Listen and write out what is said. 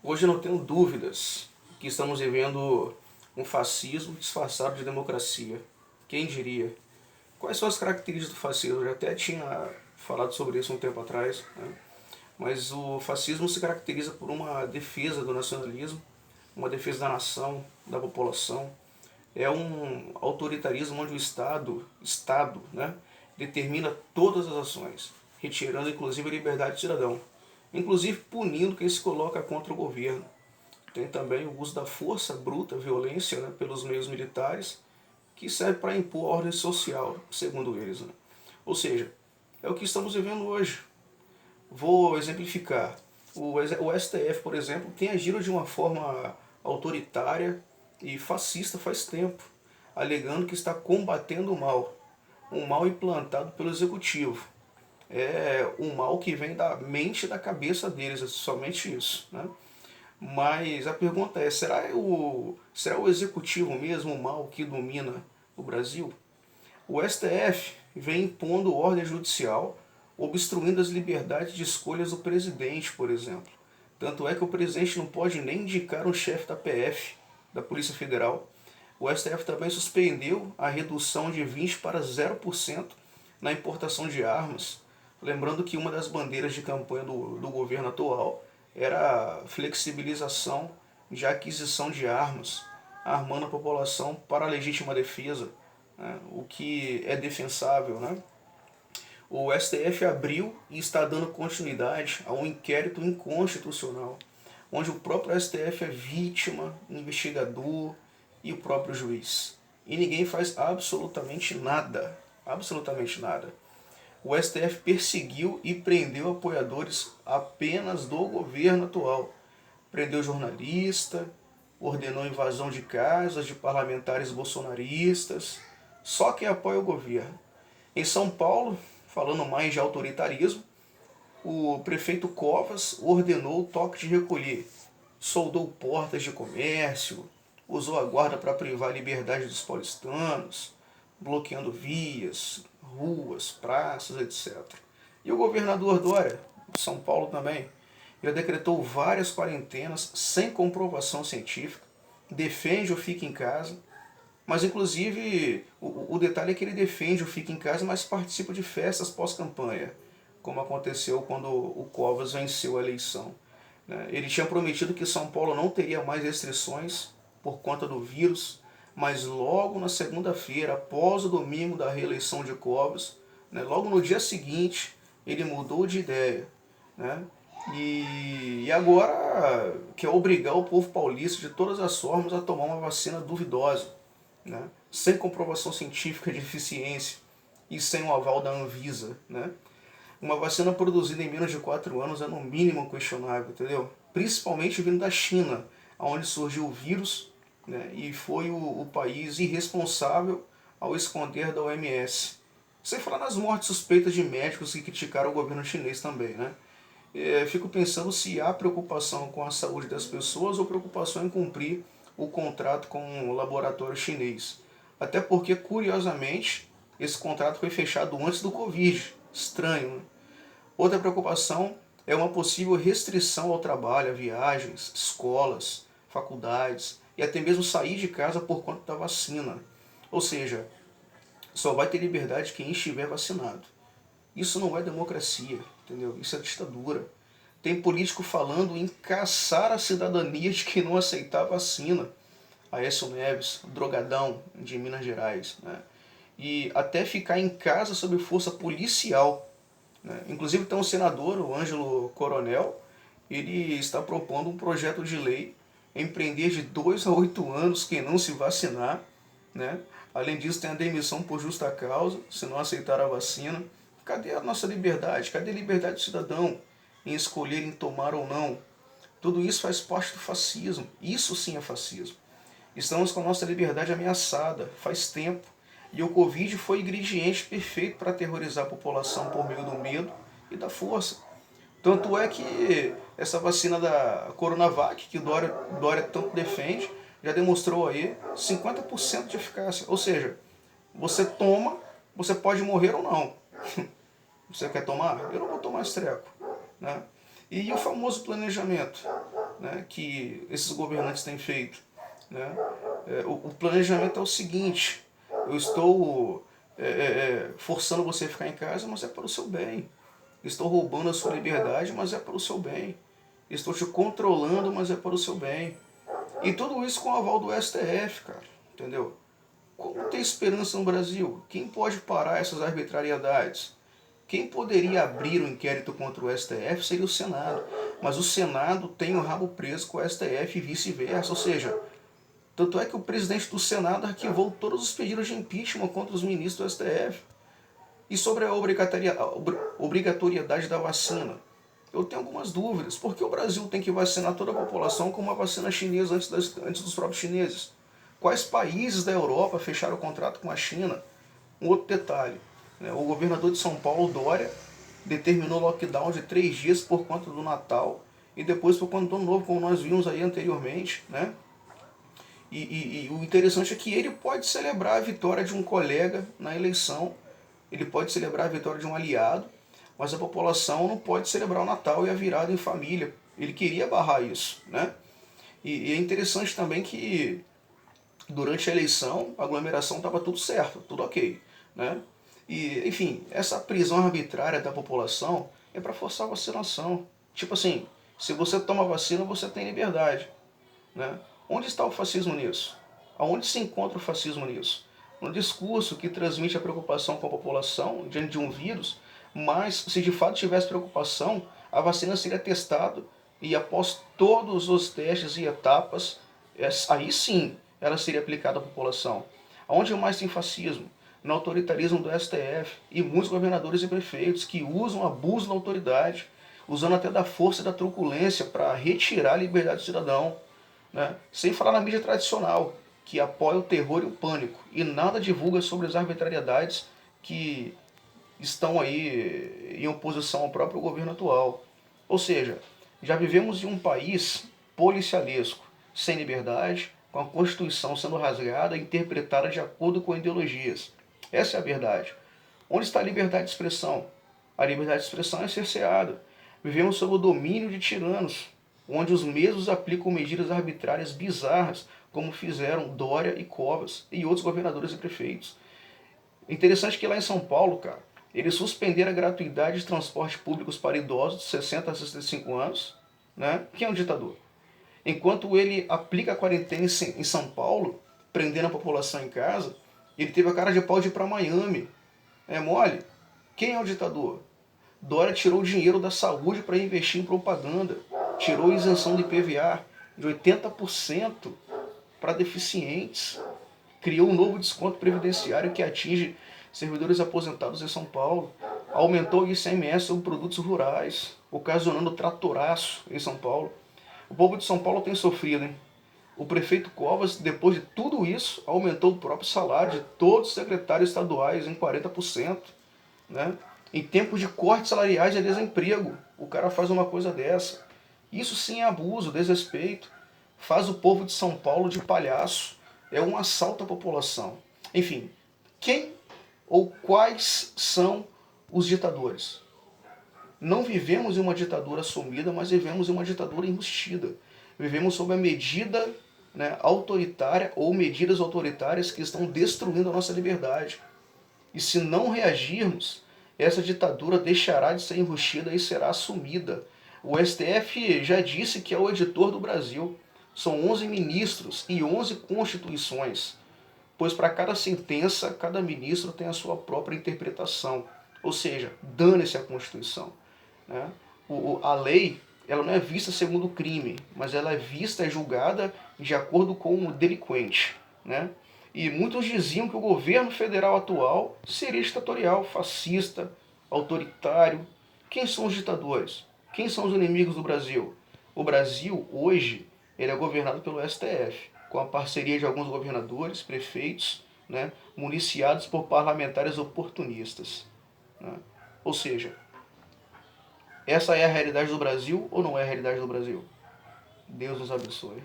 Hoje eu não tenho dúvidas que estamos vivendo um fascismo disfarçado de democracia. Quem diria? Quais são as características do fascismo? Eu já até tinha falado sobre isso um tempo atrás, né? Mas o fascismo se caracteriza por uma defesa do nacionalismo, uma defesa da nação, da população. É um autoritarismo onde o Estado, né, determina todas as ações, retirando inclusive a liberdade do cidadão, inclusive punindo quem se coloca contra o governo. Tem também o uso da força bruta, violência, né, pelos meios militares, que serve para impor a ordem social, segundo eles. Né? Ou seja, é o que estamos vivendo hoje. Vou exemplificar. O STF, por exemplo, tem agido de uma forma autoritária e fascista faz tempo, alegando que está combatendo o mal, um mal implantado pelo executivo. É um mal que vem da mente e da cabeça deles, é somente isso. Né? Mas a pergunta é, será o executivo mesmo o mal que domina o Brasil? O STF vem impondo ordem judicial, obstruindo as liberdades de escolhas do presidente, por exemplo. Tanto é que o presidente não pode nem indicar um chefe da PF, da Polícia Federal. O STF também suspendeu a redução de 20% para 0% na importação de armas. Lembrando que uma das bandeiras de campanha do governo atual era a flexibilização de aquisição de armas, armando a população para a legítima defesa, né, o que é defensável. Né? O STF abriu e está dando continuidade a um inquérito inconstitucional, onde o próprio STF é vítima, investigador e o próprio juiz. E ninguém faz absolutamente nada. Absolutamente nada. O STF perseguiu e prendeu apoiadores apenas do governo atual. Prendeu jornalista, ordenou invasão de casas de parlamentares bolsonaristas, só quem apoia o governo. Em São Paulo, falando mais de autoritarismo, o prefeito Covas ordenou o toque de recolher, soldou portas de comércio, usou a guarda para privar a liberdade dos paulistanos, bloqueando vias, ruas, praças, etc. E o governador Dória, de São Paulo também, já decretou várias quarentenas sem comprovação científica, defende o fique em casa, mas inclusive o detalhe é que ele defende o fique em casa, mas participa de festas pós-campanha, como aconteceu quando o Covas venceu a eleição. Ele tinha prometido que São Paulo não teria mais restrições por conta do vírus, mas logo na segunda-feira, após o domingo da reeleição de Covas, logo no dia seguinte, ele mudou de ideia. Né? E agora quer obrigar o povo paulista de todas as formas a tomar uma vacina duvidosa, né? Sem comprovação científica de eficiência e sem o aval da Anvisa. Né? Uma vacina produzida em menos de 4 anos é no mínimo questionável, entendeu? Principalmente vindo da China, onde surgiu o vírus, né? E foi o país irresponsável ao esconder da OMS. Sem falar nas mortes suspeitas de médicos que criticaram o governo chinês também, né? Fico pensando se há preocupação com a saúde das pessoas ou preocupação em cumprir o contrato com o laboratório chinês. Até porque, curiosamente, esse contrato foi fechado antes do Covid. Estranho, né? Outra preocupação é uma possível restrição ao trabalho, a viagens, escolas, faculdades e até mesmo sair de casa por conta da vacina. Ou seja, só vai ter liberdade quem estiver vacinado. Isso não é democracia, entendeu? Isso é ditadura. Tem político falando em caçar a cidadania de quem não aceitar a vacina. Aécio Neves, drogadão de Minas Gerais. Né? E até ficar em casa sob força policial. Né? Inclusive tem um senador, o Ângelo Coronel, ele está propondo um projeto de lei em prender de 2 a 8 anos quem não se vacinar. Né? Além disso, tem a demissão por justa causa, se não aceitar a vacina. Cadê a nossa liberdade? Cadê a liberdade do cidadão em escolher em tomar ou não? Tudo isso faz parte do fascismo. Isso sim é fascismo. Estamos com a nossa liberdade ameaçada faz tempo. E o Covid foi o ingrediente perfeito para aterrorizar a população por meio do medo e da força. Tanto é que essa vacina da Coronavac, que Dória tanto defende, já demonstrou aí 50% de eficácia. Ou seja, você toma, você pode morrer ou não. Você quer tomar? Eu não vou tomar esse treco. Né? E o famoso planejamento? né, que esses governantes têm feito. Né? O planejamento é o seguinte: eu estou forçando você a ficar em casa, mas é para o seu bem. Estou roubando a sua liberdade, mas é para o seu bem. Estou te controlando, mas é para o seu bem. E tudo isso com o aval do STF, cara. Entendeu? Como tem esperança no Brasil? Quem pode parar essas arbitrariedades? Quem poderia abrir um inquérito contra o STF seria o Senado. Mas o Senado tem o rabo preso com o STF e vice-versa. Ou seja, tanto é que o presidente do Senado arquivou todos os pedidos de impeachment contra os ministros do STF. E sobre a obrigatoriedade da vacina, eu tenho algumas dúvidas. Por que o Brasil tem que vacinar toda a população com uma vacina chinesa antes dos próprios chineses? Quais países da Europa fecharam o contrato com a China? Um outro detalhe, né? O governador de São Paulo, Dória, determinou lockdown de 3 dias por conta do Natal e depois por conta do Ano Novo, como nós vimos aí anteriormente. Né? E o interessante é que ele pode celebrar a vitória de um colega na eleição, ele pode celebrar a vitória de um aliado, mas a população não pode celebrar o Natal e a virada em família. Ele queria barrar isso. Né? E é interessante também que durante a eleição a aglomeração estava tudo certo, tudo ok. Né? E, enfim, essa prisão arbitrária da população é para forçar a vacinação. Tipo assim, se você toma vacina, você tem liberdade. Né? Onde está o fascismo nisso? Aonde se encontra o fascismo nisso? No discurso que transmite a preocupação com a população diante de um vírus, mas se de fato tivesse preocupação, a vacina seria testada e após todos os testes e etapas, aí sim ela seria aplicada à população. Aonde mais tem fascismo? No autoritarismo do STF e muitos governadores e prefeitos que usam, abusam da autoridade, usando até da força e da truculência para retirar a liberdade do cidadão. Né? Sem falar na mídia tradicional, que apoia o terror e o pânico e nada divulga sobre as arbitrariedades que estão aí em oposição ao próprio governo atual. Ou seja, já vivemos em um país policialesco, sem liberdade, com a Constituição sendo rasgada e interpretada de acordo com ideologias. Essa é a verdade. Onde está a liberdade de expressão? A liberdade de expressão é cerceada. Vivemos sob o domínio de tiranos, onde os mesmos aplicam medidas arbitrárias bizarras, como fizeram Dória e Covas e outros governadores e prefeitos. Interessante que lá em São Paulo, cara, eles suspenderam a gratuidade de transporte públicos para idosos de 60 a 65 anos. Né? Quem é o ditador? Enquanto ele aplica a quarentena em São Paulo, prendendo a população em casa, ele teve a cara de pau de ir para Miami. É mole? Quem é o ditador? Dória tirou dinheiro da saúde para investir em propaganda. Tirou a isenção do IPVA de 80% para deficientes. Criou um novo desconto previdenciário que atinge servidores aposentados em São Paulo. Aumentou o ICMS sobre produtos rurais, ocasionando tratoraço em São Paulo. O povo de São Paulo tem sofrido, hein? O prefeito Covas, depois de tudo isso, aumentou o próprio salário de todos os secretários estaduais em 40%. Né? Em tempos de cortes salariais e desemprego, o cara faz uma coisa dessa. Isso sim é abuso, desrespeito. Faz o povo de São Paulo de palhaço. É um assalto à população. Enfim, quem ou quais são os ditadores? Não vivemos em uma ditadura sumida, mas vivemos em uma ditadura enrustida. Vivemos sob a medida, né, autoritária ou medidas autoritárias que estão destruindo a nossa liberdade. E se não reagirmos, essa ditadura deixará de ser enrustida e será assumida. O STF já disse que é o editor do Brasil. São 11 ministros e 11 constituições, pois para cada sentença, cada ministro tem a sua própria interpretação. Ou seja, dane-se a Constituição. Né? A lei ela não é vista segundo o crime, mas ela é vista e julgada de acordo com o delinquente. Né? E muitos diziam que o governo federal atual seria ditatorial, fascista, autoritário. Quem são os ditadores? Quem são os inimigos do Brasil? O Brasil, hoje, ele é governado pelo STF, com a parceria de alguns governadores, prefeitos, né, municiados por parlamentares oportunistas. Né? Ou seja, essa é a realidade do Brasil ou não é a realidade do Brasil? Deus nos abençoe.